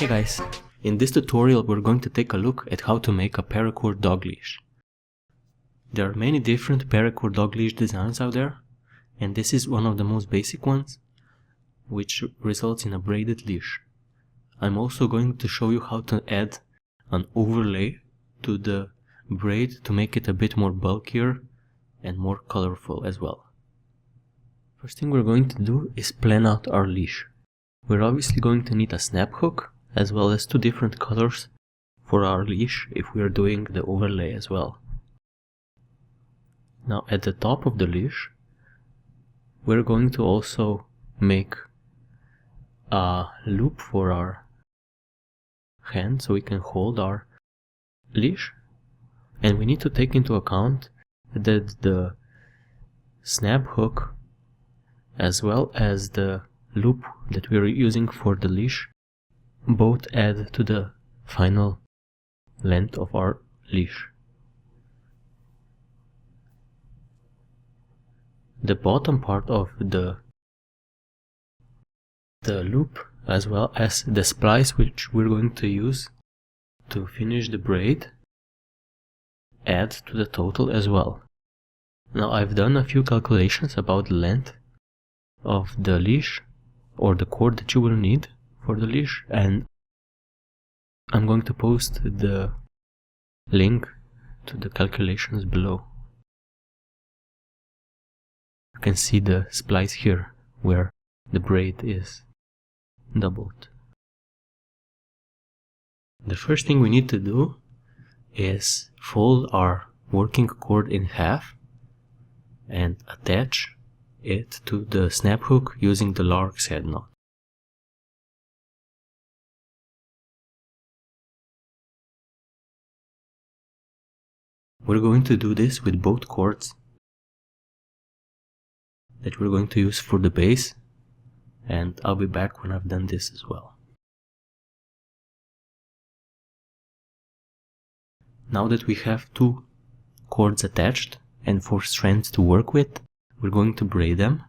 Hey guys, in this tutorial we're going to take a look at how to make a paracord dog leash. There are many different paracord dog leash designs out there, and this is one of the most basic ones, which results in a braided leash. I'm also going to show you how to add an overlay to the braid to make it a bit more bulkier and more colorful as well. First thing we're going to do is plan out our leash. We're obviously going to need a snap hook as well as two different colors for our leash if we are doing the overlay as well. Now at the top of the leash we're going to also make a loop for our hand so we can hold our leash, and we need to take into account that the snap hook as well as the loop that we're using for the leash both add to the final length of our leash. The bottom part of the loop as well as the splice which we're going to use to finish the braid add to the total as well. Now I've done a few calculations about the length of the leash or the cord that you will need for the leash, and I'm going to post the link to the calculations below. You can see the splice here where the braid is doubled. The first thing we need to do is fold our working cord in half and attach it to the snap hook using the lark's head knot. We're going to do this with both cords that we're going to use for the base, and I'll be back when I've done this as well. Now that we have two cords attached and 4 strands to work with, we're going to braid them.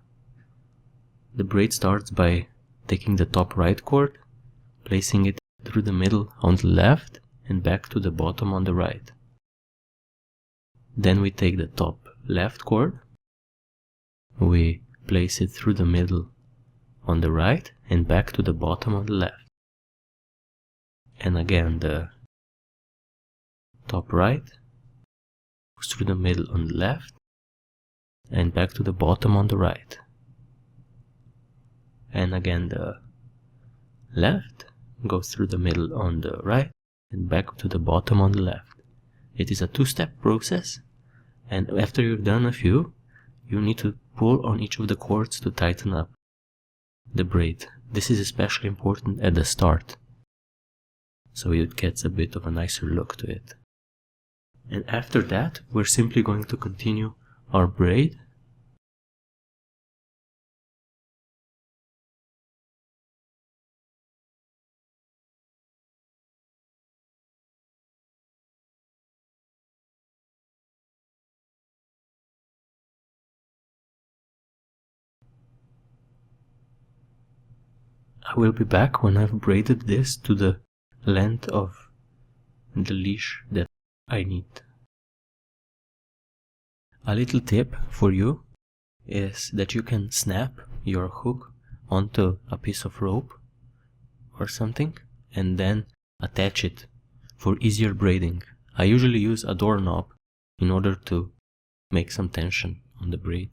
The braid starts by taking the top right cord, placing it through the middle on the left and back to the bottom on the right. Then we take the top left cord, we place it through the middle on the right and back to the bottom on the left. And again the top right goes through the middle on the left and back to the bottom on the right. And again the left goes through the middle on the right and back to the bottom on the left. It is a 2-step process, and after you've done a few, you need to pull on each of the cords to tighten up the braid. This is especially important at the start, so it gets a bit of a nicer look to it. And after that, we're simply going to continue our braid. I will be back when I've braided this to the length of the leash that I need. A little tip for you is that you can snap your hook onto a piece of rope or something and then attach it for easier braiding. I usually use a doorknob in order to make some tension on the braid.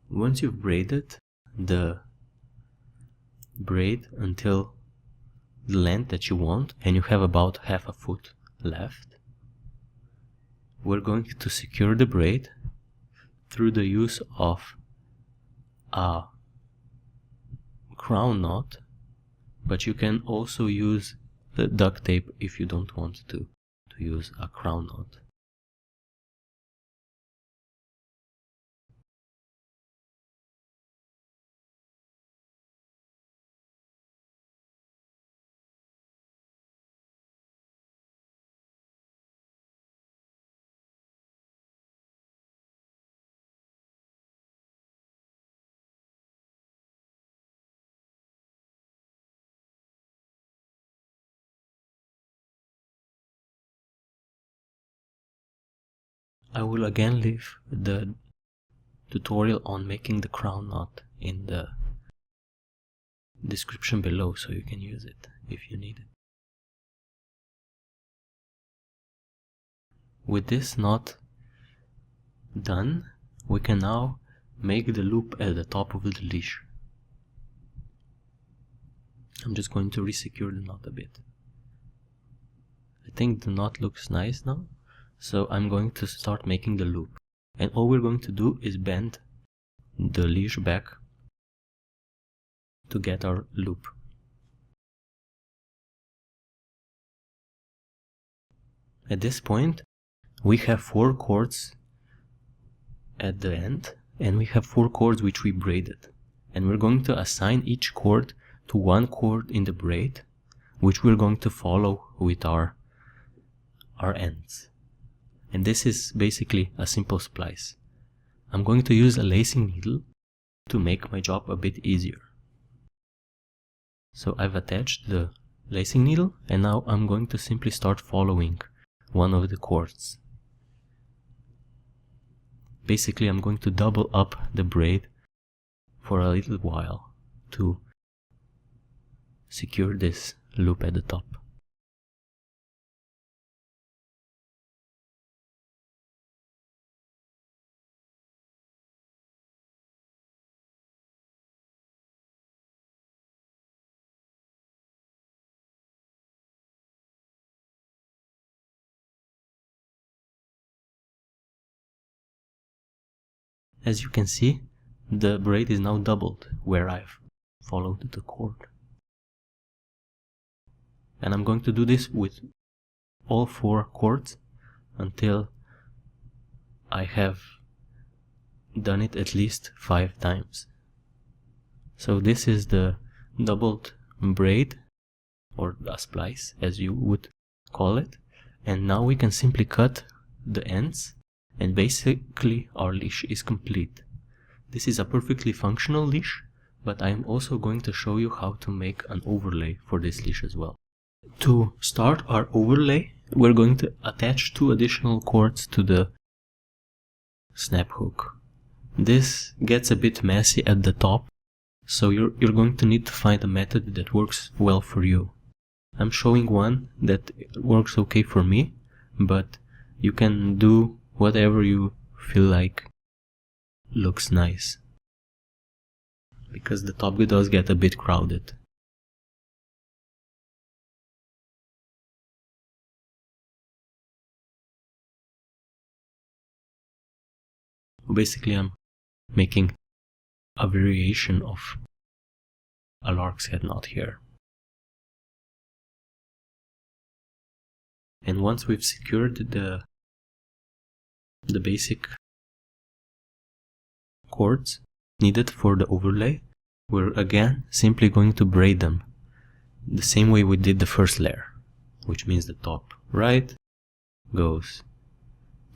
Once you've braided the braid until the length that you want and you have about half a foot left, we're going to secure the braid through the use of a crown knot, but you can also use the duct tape if you don't want to use a crown knot. I will again leave the tutorial on making the crown knot in the description below, so you can use it if you need it. With this knot done, we can now make the loop at the top of the leash. I'm just going to resecure the knot a bit. I think the knot looks nice now, so I'm going to start making the loop. And all we're going to do is bend the leash back to get our loop. At this point, we have 4 cords at the end, and we have 4 cords which we braided. And we're going to assign each cord to 1 cord in the braid, which we're going to follow with our ends. And this is basically a simple splice. I'm going to use a lacing needle to make my job a bit easier. So I've attached the lacing needle, and now I'm going to simply start following one of the cords. Basically, I'm going to double up the braid for a little while to secure this loop at the top. As you can see, the braid is now doubled where I've followed the cord. And I'm going to do this with all 4 cords until I have done it at least 5 times. So this is the doubled braid, or a splice as you would call it. And now we can simply cut the ends, and basically our leash is complete. This is a perfectly functional leash, but I am also going to show you how to make an overlay for this leash as well. To start our overlay, we're going to attach 2 additional cords to the snap hook. This gets a bit messy at the top, so you're going to need to find a method that works well for you. I'm showing one that works okay for me, but you can do whatever you feel like looks nice, because the top does get a bit crowded. Basically, I'm making a variation of a lark's head knot here. And once we've secured the basic cords needed for the overlay, we're again simply going to braid them the same way we did the first layer, which means the top right goes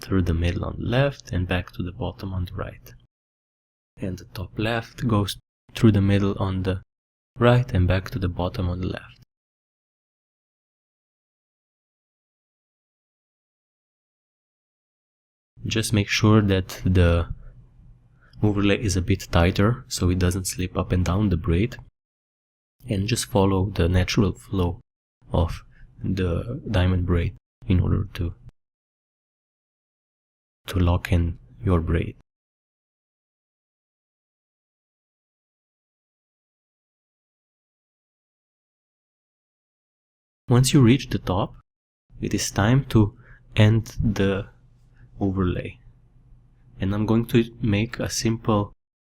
through the middle on the left and back to the bottom on the right, and the top left goes through the middle on the right and back to the bottom on the left. Just make sure that the overlay is a bit tighter so it doesn't slip up and down the braid, and just follow the natural flow of the diamond braid in order to lock in your braid. Once you reach the top, it is time to end the overlay, and I'm going to make a simple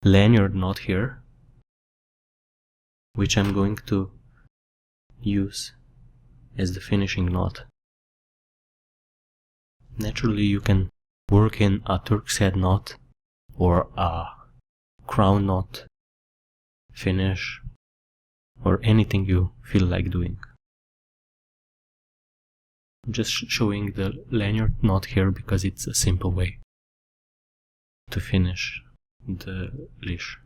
lanyard knot here, which I'm going to use as the finishing knot. Naturally, you can work in a Turk's head knot or a crown knot finish, or anything you feel like doing. I'm just showing the lanyard knot here because it's a simple way to finish the leash.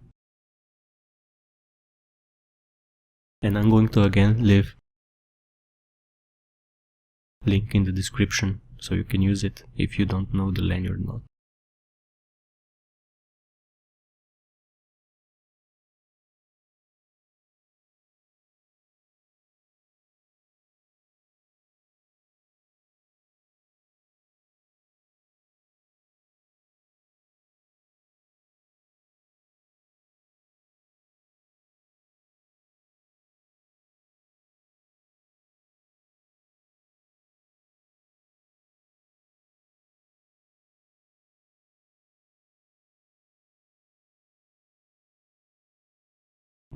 And I'm going to again leave link in the description so you can use it if you don't know the lanyard knot.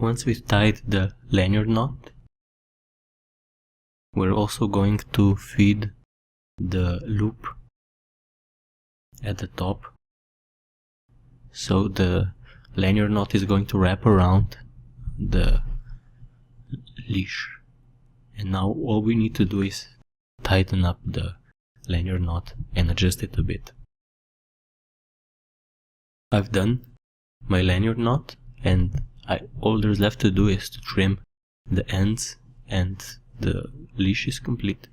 Once we've tied the lanyard knot, we're also going to feed the loop at the top. So the lanyard knot is going to wrap around the leash. And now all we need to do is tighten up the lanyard knot and adjust it a bit. I've done my lanyard knot, and all there's left to do is to trim the ends and the leash is complete.